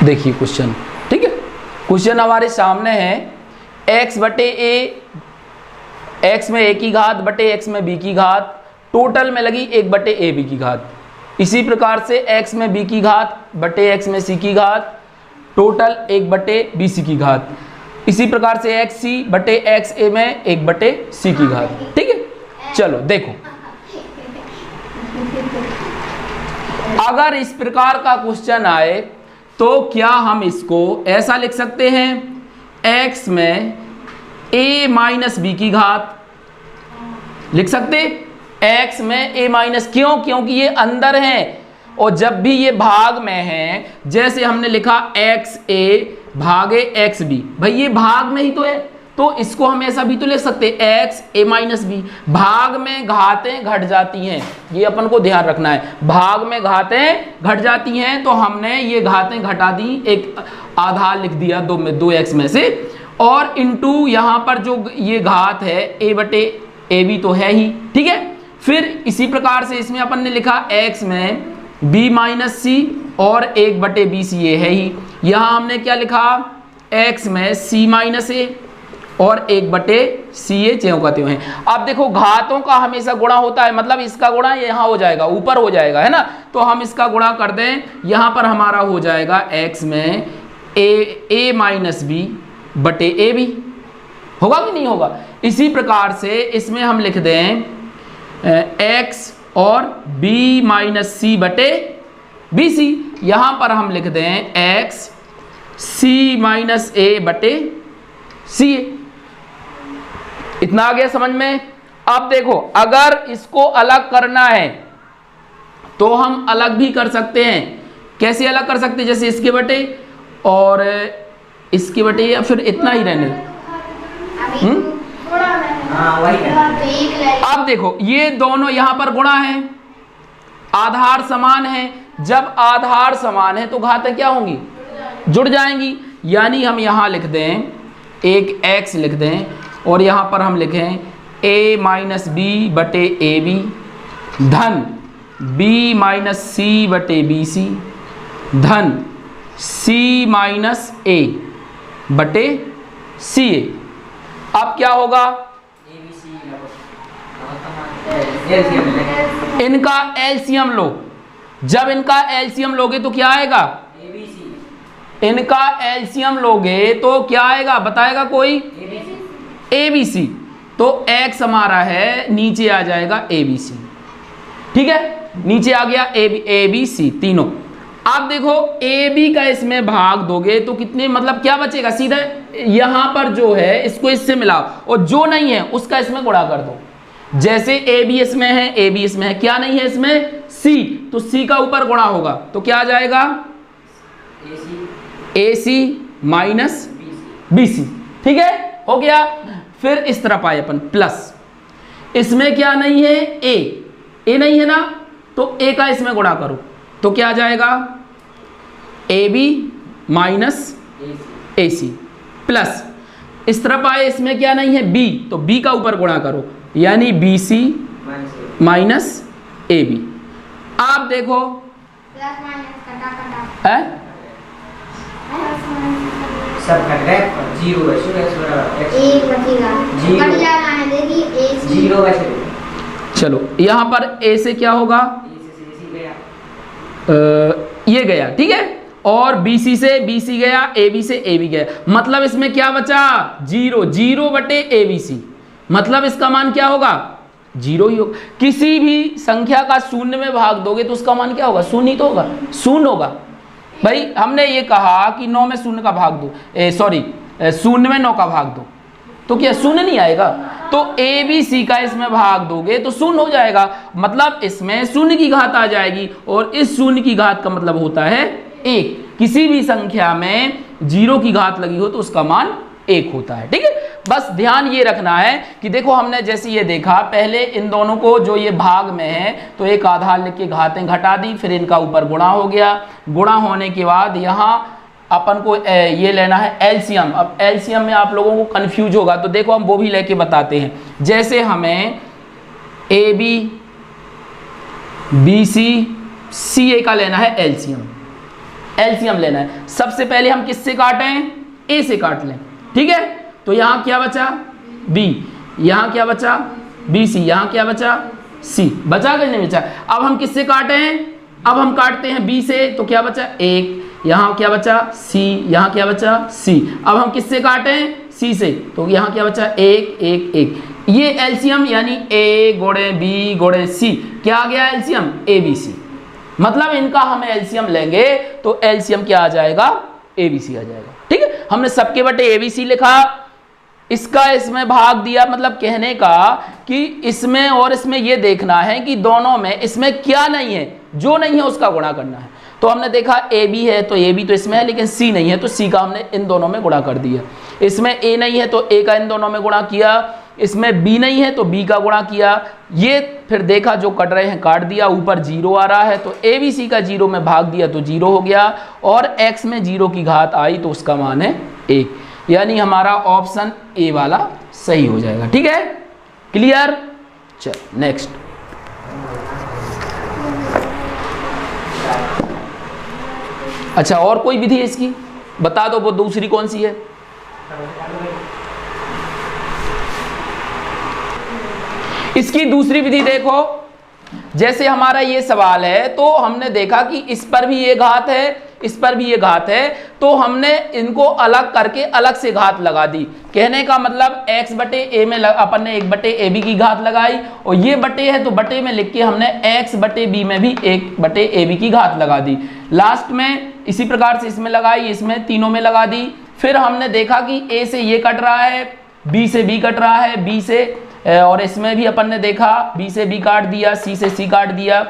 देखिए क्वेश्चन, ठीक है। क्वेश्चन हमारे सामने है x बटे a, x में a की घात बटे x में b की घात, टोटल में लगी 1 बटे a b की घात। इसी प्रकार से x में b की घात बटे x में c की घात, टोटल 1 बटे b c की घात। इसी प्रकार से x c बटे x a में 1 बटे c की घात, ठीक है। चलो देखो, अगर इस प्रकार का क्वेश्चन आए तो क्या हम इसको ऐसा लिख सकते हैं, x में a माइनस b की घात लिख सकते, x में a माइनस, क्यों? क्योंकि ये अंदर है और जब भी ये भाग में है, जैसे हमने लिखा x a भागे x b, भाई ये भाग में ही तो है, तो इसको हम ऐसा भी तो लिख सकते x a माइनस b। भाग में घातें घट जाती हैं, ये अपन को ध्यान रखना है, भाग में घातें घट जाती हैं, तो हमने ये घातें घटा दी, एक आधार लिख दिया 2x में से, और इनटू यहाँ पर जो ये घात है a बटे ए बी तो है ही, ठीक है। फिर इसी प्रकार से इसमें अपन ने लिखा x में b माइनस सी और 1 बटे बी सी ये है ही। यहाँ हमने क्या लिखा, x में c माइनस ए और 1 बटे सी ए ज्यों का त्यों है। अब देखो घातों का हमेशा गुणा होता है, मतलब इसका गुणा यहाँ हो जाएगा, ऊपर हो जाएगा, है ना। तो हम इसका गुणा कर दें, यहाँ पर हमारा हो जाएगा x में a माइनस बी बटे ए बी, होगा कि नहीं होगा। इसी प्रकार से इसमें हम लिख दें x और b माइनस सी बटे बी सी, यहाँ पर हम लिख दें x c माइनस ए बटे सी ए। इतना आ गया समझ में। अब देखो, अगर इसको अलग करना है तो हम अलग भी कर सकते हैं। कैसे अलग कर सकते हैं, जैसे इसके बटे और इसके बटे, या फिर इतना ही रहने। अब देखो ये दोनों यहाँ पर गुणा है, आधार समान है, जब आधार समान है तो घातें क्या होंगी, जुड़ जाएंगी। यानी हम यहाँ लिख दें एक x लिख दें और यहाँ पर हम लिखें a माइनस बी बटे ए बी धन b माइनस सी बटे बी सी धन c माइनस ए बटे सी ए। अब क्या होगा, इनका एलसीएम लो, जब इनका एलसीएम लोगे तो क्या आएगा, इनका एलसीएम लोगे तो क्या आएगा, बताएगा कोई, ABC। तो x हमारा है, नीचे आ जाएगा ABC, ठीक है, नीचे आ गया ABC तीनों। अब देखो AB का इसमें भाग दोगे तो कितने, मतलब क्या बचेगा, सीधा यहां पर जो है इसको इससे मिलाओ और जो नहीं है उसका इसमें गुणा कर दो। जैसे AB इसमें है, AB इसमें है, क्या नहीं है इसमें, C, तो C का ऊपर गुणा होगा तो क्या आ जाएगा, AC माइनस BC, ठीक है, हो गया। फिर इस तरफ आए अपन प्लस, इसमें क्या नहीं है, A नहीं है ना, तो A का इसमें गुणा करो तो क्या आ जाएगा, AB माइनस AC प्लस, इस तरफ आए इसमें क्या नहीं है, B, तो B का ऊपर गुणा करो यानी BC माइनस AB। आप देखो है सब कट गए, जीरो चलो यहाँ पर A से क्या होगा, ये गया, ठीक है, और BC से BC गया, AB से AB गया, मतलब इसमें क्या बचा, 0 बटे ABC, मतलब इसका मान क्या होगा, 0 ही होगा। किसी भी संख्या का शून्य में भाग दोगे तो उसका मान क्या होगा, शून्य ही तो होगा, शून्य होगा। भाई हमने ये कहा कि 9 में शून्य का भाग दो, शून्य में 9 का भाग दो, तो क्या शून्य नहीं आएगा, तो ABC का इसमें भाग दोगे तो शून्य हो जाएगा, मतलब इसमें शून्य की घात आ जाएगी, और इस शून्य की घात का मतलब होता है 1। किसी भी संख्या में 0 की घात लगी हो तो उसका मान 1 होता है, ठीक है। बस ध्यान ये रखना है कि देखो हमने जैसे ये देखा, पहले इन दोनों को जो ये भाग में है तो एक आधार लिख के घातें घटा दी, फिर इनका ऊपर गुणा हो गया, गुणा होने के बाद यहाँ अपन को ये लेना है एलसीएम। अब एलसीएम में आप लोगों को कंफ्यूज होगा तो देखो हम वो भी लेके बताते हैं। जैसे हमें AB BC CA का लेना है एलसीएम, एलसीएम लेना है। सबसे पहले हम किससे काटें, ए से काट लें, ठीक है। तो यहाँ क्या बचा बी, यहाँ क्या बचा बी सी, यहाँ क्या बचा सी, बचा कि नहीं बचा। अब हम किससे काटें, अब हम काटते हैं बी से, तो क्या बचा एक, यहाँ क्या बचा सी, यहाँ क्या बचा सी। अब हम किससे काटें, सी से, तो यहाँ क्या बचा एक एक एक। ये एलसीएम यानी ए गुणे बी गुणे सी क्या आ गया एलसीएम ए बी सी। मतलब इनका हम एलसीएम लेंगे तो एलसीएम क्या आ जाएगा ए बी सी आ जाएगा, ठीक है। हमने सबके बटे ए बी सी लिखा, इसका इसमें भाग दिया, मतलब कहने का कि इसमें और इसमें ये देखना है कि दोनों में इसमें क्या नहीं है, जो नहीं है उसका गुणा करना है। तो हमने देखा ए बी है तो ए बी तो इसमें है, लेकिन सी नहीं है तो सी का हमने इन दोनों में गुणा कर दिया। इसमें ए नहीं है तो ए का इन दोनों में गुणा किया, इसमें बी नहीं है तो बी का गुणा किया। ये फिर देखा जो कट रहे हैं काट दिया, ऊपर जीरो आ रहा है तो ए बी सी का जीरो में भाग दिया तो जीरो हो गया, और एक्स में जीरो की घात आई तो उसका मान है एक, यानी हमारा ऑप्शन ए वाला सही हो जाएगा, ठीक है। क्लियर, चल नेक्स्ट। अच्छा और कोई विधि है इसकी, बता दो वो दूसरी कौन सी है। इसकी दूसरी विधि देखो, जैसे हमारा ये सवाल है तो हमने देखा कि इस पर भी ये घात है, इस पर भी ये घात है, तो हमने इनको अलग करके अलग से घात लगा दी। कहने का मतलब x बटे ए में अपन ने 1 बटे ए बी की घात लगाई, और ये बटे है तो बटे में लिख के हमने x बटे बी में भी 1 बटे ए बी की घात लगा दी। लास्ट में इसी प्रकार से इसमें लगाई, इसमें तीनों में लगा दी। फिर हमने देखा कि a से ये कट रहा है, b से b कट रहा है, b से, और इसमें भी अपन ने देखा b से b काट दिया, c से c काट दिया,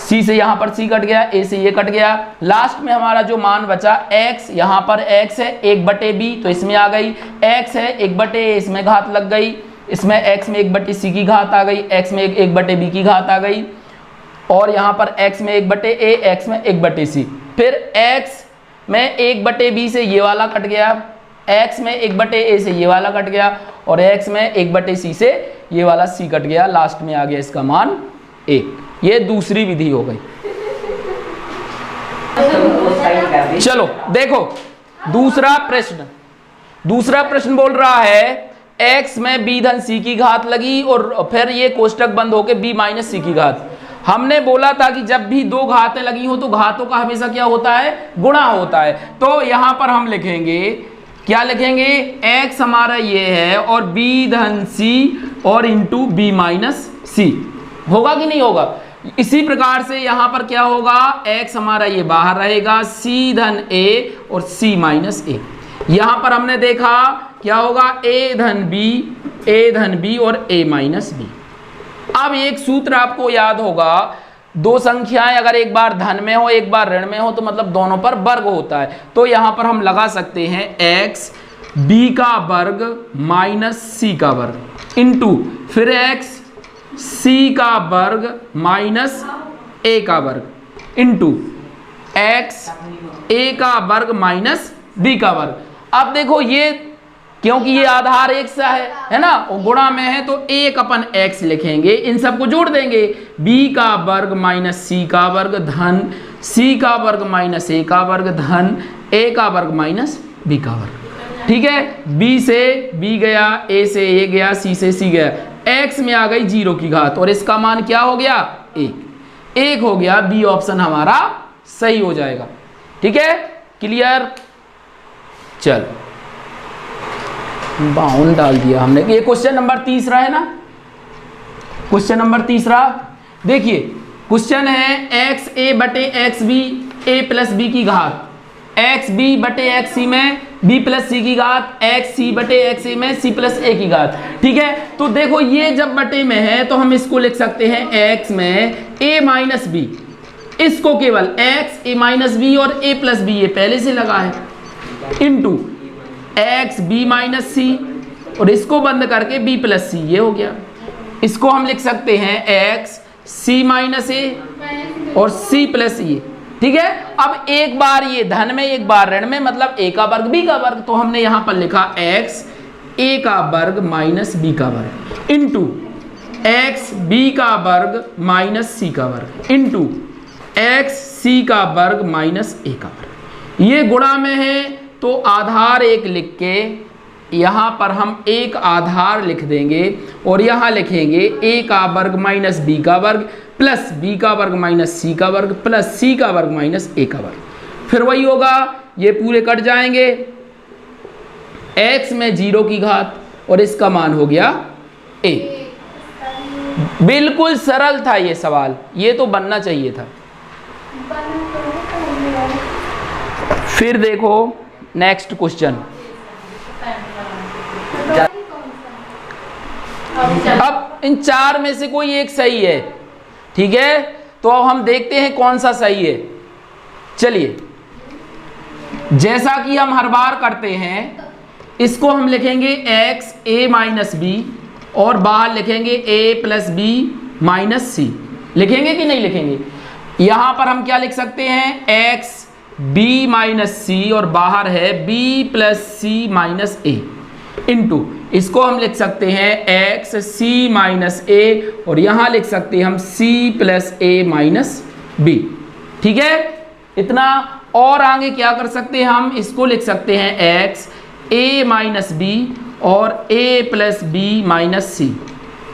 c से यहाँ पर c कट गया, a से ये कट गया। लास्ट में हमारा जो मान बचा x, यहाँ पर x है 1 बटे b तो इसमें आ गई, x है 1 बटे a इसमें घात लग गई, इसमें x में 1 बटे c की घात आ गई, x में 1 बटे b की घात आ गई, और यहाँ पर x में 1 बटे a, x में 1 बटे c। फिर x में 1 बटे b से ये वाला कट गया, x में 1 बटे a से ये वाला कट गया, और x में 1 बटे c से ये वाला c कट गया। लास्ट में आ गया इसका मान 1। ये दूसरी विधि हो गई। चलो देखो दूसरा प्रश्न बोल रहा है x में b धन c की घात लगी, और फिर ये कोष्टक बंद होके b माइनस c की घात। हमने बोला था कि जब भी दो घातें लगी हो तो घातों का हमेशा क्या होता है, गुणा होता है। तो यहां पर हम लिखेंगे, क्या लिखेंगे, x हमारा ये है और b धन c और इंटू b माइनस c, होगा कि नहीं होगा। इसी प्रकार से यहां पर क्या होगा, x हमारा ये बाहर रहेगा, c धन a और c माइनस a। यहां पर हमने देखा क्या होगा, a धन b और a माइनस b। अब एक सूत्र आपको याद होगा, दो संख्याएं अगर एक बार धन में हो एक बार ऋण में हो तो मतलब दोनों पर वर्ग होता है। तो यहां पर हम लगा सकते हैं x b का वर्ग माइनस c का वर्ग इंटू फिर x c का वर्ग माइनस a का वर्ग इंटू x a का वर्ग माइनस b का वर्ग। अब देखो ये क्योंकि ये आधार एक सा है ना, और गुणा में है तो एक अपन x लिखेंगे, इन सबको जोड़ देंगे, b का वर्ग माइनस c का वर्ग धन c का वर्ग माइनस a का वर्ग धन a का वर्ग माइनस b का वर्ग। ठीक है, b से b गया, a से a गया, c से c गया, x में आ गई 0 की घात और इसका मान क्या हो गया, 1 हो गया। बी ऑप्शन हमारा सही हो जाएगा। ठीक है, क्लियर। चल बाउंड डाल दिया हमने। ये क्वेश्चन नंबर 3 है ना, क्वेश्चन नंबर 3 देखिए, क्वेश्चन है एक्स ए बटे एक्स बी ए प्लस बी की घात, एक्स बी बटे एक्स सी में बी प्लस सी की घात, एक्स सी बटे एक्स ए में सी प्लस ए की घात। ठीक है, तो देखो ये जब बटे में है तो हम इसको लिख सकते हैं एक्स में ए माइनस बी, इसको केवल एक्स ए माइनस बी और ए प्लस बी ये पहले से लगा है, इंटू एक्स बी माइनस सी और इसको बंद करके बी प्लस सी, ये हो गया। इसको हम लिख सकते हैं एक्स सी माइनस ए और सी प्लस ए। ठीक है, अब एक बार ये धन में एक बार ऋण में, मतलब ए का वर्ग बी का वर्ग, तो हमने यहां पर लिखा एक्स ए का वर्ग माइनस बी का वर्ग इंटू एक्स बी का वर्ग माइनस सी का वर्ग इंटू एक्स सी का वर्ग माइनस ए का वर्ग। ये गुणा में है तो आधार एक लिख के यहाँ पर हम एक आधार लिख देंगे और यहाँ लिखेंगे ए का वर्ग माइनस बी का वर्ग प्लस बी का वर्ग माइनस सी का वर्ग प्लस सी का वर्ग माइनस ए का वर्ग। फिर वही होगा, ये पूरे कट जाएंगे, x में 0 की घात और इसका मान हो गया a। बिल्कुल सरल था ये सवाल, ये तो बनना चाहिए था। फिर देखो नेक्स्ट क्वेश्चन। अब इन चार में से कोई एक सही है, ठीक है, तो अब हम देखते हैं कौन सा सही है। चलिए, जैसा कि हम हर बार करते हैं, इसको हम लिखेंगे x a माइनस बी और बाहर लिखेंगे a प्लस बी माइनस सी। लिखेंगे कि नहीं लिखेंगे? यहां पर हम क्या लिख सकते हैं, x b माइनस सी और बाहर है b प्लस सी माइनस ए इंटू, इसको हम लिख सकते हैं x c माइनस ए और यहां लिख सकते हैं हम c प्लस ए माइनस बी। ठीक है, इतना। और आगे क्या कर सकते हैं हम, इसको लिख सकते हैं x a माइनस बी और a प्लस बी माइनस सी।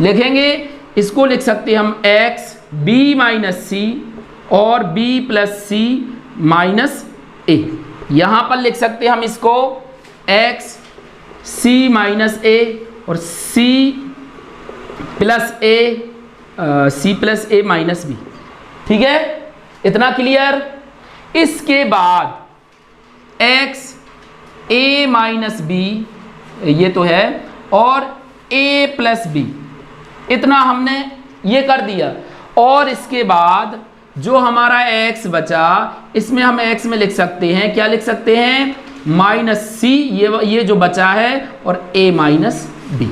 लिखेंगे, इसको लिख सकते हैं हम x b माइनस सी और b प्लस सी माइनस ए। यहाँ पर लिख सकते हैं हम इसको x c माइनस ए और c प्लस ए माइनस बी। ठीक है, इतना क्लियर। इसके बाद x a माइनस बी ये तो है और a प्लस बी, इतना हमने ये कर दिया। और इसके बाद जो हमारा x बचा, इसमें हम x में लिख सकते हैं, क्या लिख सकते हैं, माइनस सी, ये जो बचा है, और a माइनस बी।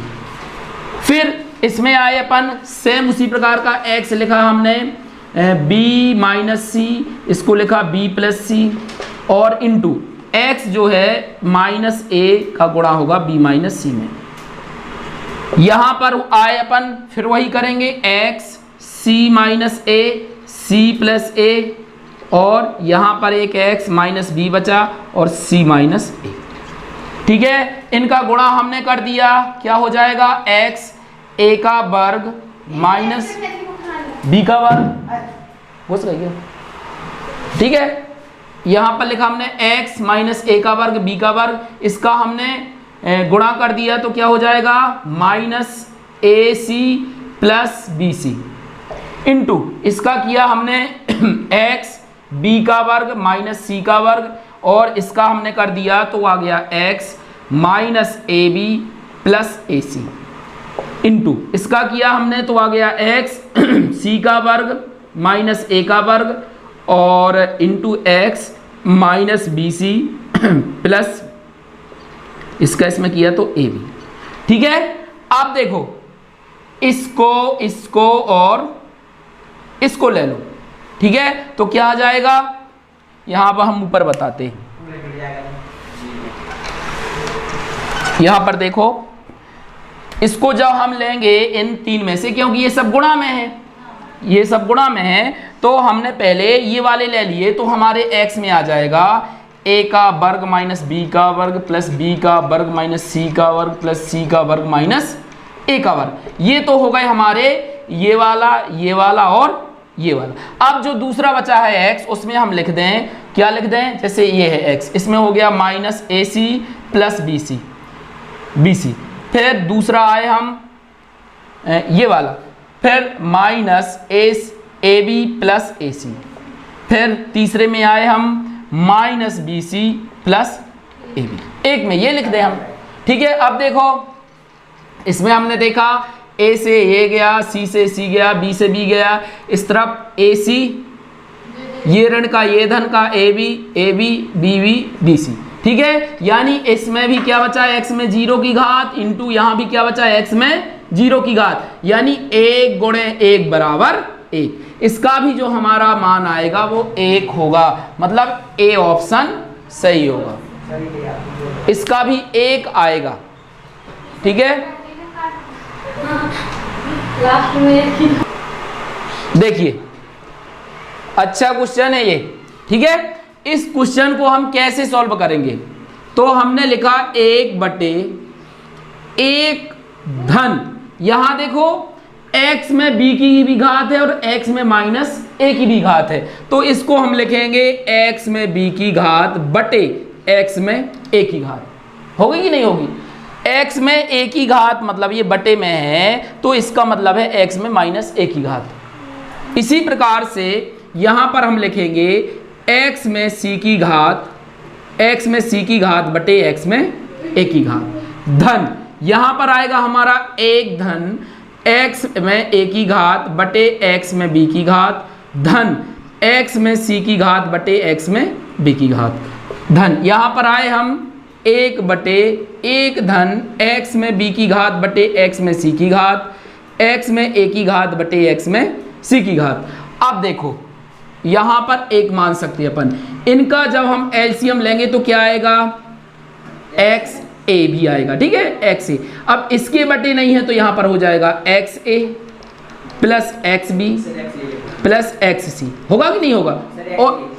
फिर इसमें आए अपन सेम उसी प्रकार का x लिखा हमने b माइनस सी, इसको लिखा b प्लस सी और इंटू x जो है माइनस a का गुणा होगा b माइनस सी में। यहां पर आए अपन फिर वही करेंगे, x c minus a c plus a और यहां पर एक x माइनस b बचा और c माइनस a। ठीक है, इनका गुणा हमने कर दिया, क्या हो जाएगा, x a का वर्ग माइनस b का वर्ग। घुस गई क्या? ठीक है, यहां पर लिखा हमने x माइनस a का वर्ग b का वर्ग, इसका हमने गुणा कर दिया तो क्या हो जाएगा, minus ac plus B C into इसका किया हमने x b का वर्ग माइनस c का वर्ग और इसका हमने कर दिया तो आ गया x minus A B plus A C into इसका किया हमने तो आ गया x c का वर्ग माइनस a का वर्ग और into x minus B C plus इसका इसमें किया तो ए बी। ठीक है, अब देखो इसको और इसको ले लो। ठीक है, तो क्या आ जाएगा, यहां पर हम ऊपर बताते हैं। यहां पर देखो, इसको जब हम लेंगे इन तीन में से, क्योंकि ये सब गुणा में है, ये सब गुणा में है, तो हमने पहले ये वाले ले लिए तो हमारे x में आ जाएगा a का वर्ग माइनस b का वर्ग प्लस b का वर्ग माइनस c का वर्ग प्लस c का वर्ग माइनस a का वर्ग। ये तो हो गए हमारे ये वाला और ये वाला। अब जो दूसरा बचा है x, उसमें हम लिख दें, क्या लिख दें, जैसे ये है x, इसमें हो गया minus A C plus B C. फिर दूसरा आए हम ये वाला, फिर minus A B plus A C. फिर तीसरे में आए हम minus B C plus A B. एक में ये लिख दें हम। ठीक है, अब देखो इसमें हमने देखा a से ये गया, c से c गया, b से b गया, इस तरफ ए सी, ये ऋण का ये धन का ए बी बी सी। ठीक है, यानी इसमें भी क्या बचा है, x में 0 की घात इंटू यहाँ भी क्या बचा है, x में 0 की घात, यानी 1 गुणे 1 बराबर 1। इसका भी जो हमारा मान आएगा वो 1 होगा, मतलब ए ऑप्शन सही होगा, इसका भी 1 आएगा। ठीक है, देखिए अच्छा क्वेश्चन है ये, ठीक है। इस क्वेश्चन को हम कैसे सॉल्व करेंगे, तो हमने लिखा 1/1 धन, यहां देखो x में b की भी घात है और x में -a की भी घात है, तो इसको हम लिखेंगे x में b की घात बटे x में a की घात। होगी कि नहीं होगी? x में a की घात मतलब ये बटे में है, तो इसका मतलब है x में -a की घात। इसी प्रकार से यहां पर हम लिखेंगे x में c की घात, x में c की घात बटे x में a की घात धन, यहां पर आएगा हमारा 1 धन x में a की घात बटे x में b की घात धन x में c की घात बटे x में b की घात धन, यहां पर आए हम 1/1 धन x में b की घात बटे x में c की घात, x में a की घात बटे x में c की घात। अब देखो यहां पर एक मान सकते हैं अपन, इनका जब हम एलसीएम लेंगे तो क्या आएगा, x a भी आएगा, ठीक है, x a। अब इसके बटे नहीं है तो यहां पर हो जाएगा x a plus x b plus x c, होगा कि नहीं होगा? और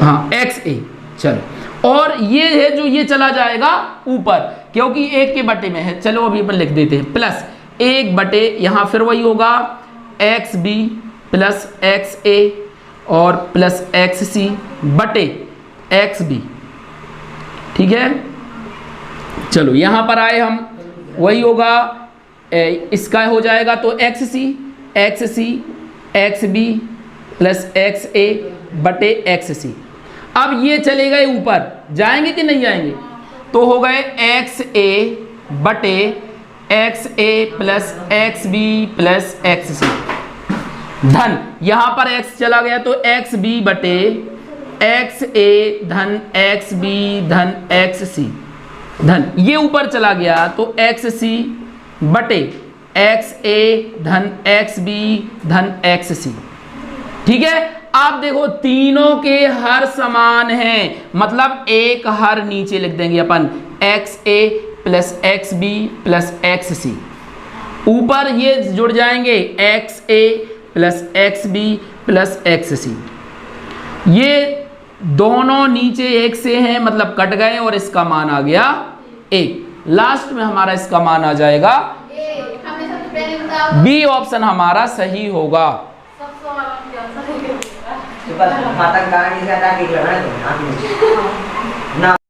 हाँ x a, चलो, और ये है जो ये चला जाएगा ऊपर क्योंकि 1 के बटे में है, चलो अभी अपन लिख देते हैं प्लस 1 बटे, यहां फिर वही होगा x b प्लस एक्स ए और प्लस एक्स सी बटे एक्स बी, ठीक है। चलो यहां पर आए हम, वही होगा, इसका हो जाएगा तो x C x b plus x a बटे एक्स सी। अब ये चले गए ऊपर, जाएंगे कि नहीं जाएंगे, तो हो गए एक्स ए बटे x a plus x b plus x c धन, यहां पर x चला गया तो एक्स बी बटे एक्स ए धन एक्स बी धन एक्स सी धन, ये ऊपर चला गया तो एक्स सी बटे एक्स ए धन एक्स बी धन एक्स सी, ठीक है। आप देखो तीनों के हर समान हैं, मतलब एक हर नीचे लिख देंगे अपन, x a plus x b plus x c, ऊपर ये जुड़ जाएंगे x a plus x b plus x c, ये दोनों नीचे एक से हैं मतलब कट गए और इसका मान आ गया 1। लास्ट में हमारा इसका मान आ जाएगा बी ऑप्शन हमारा सही होगा।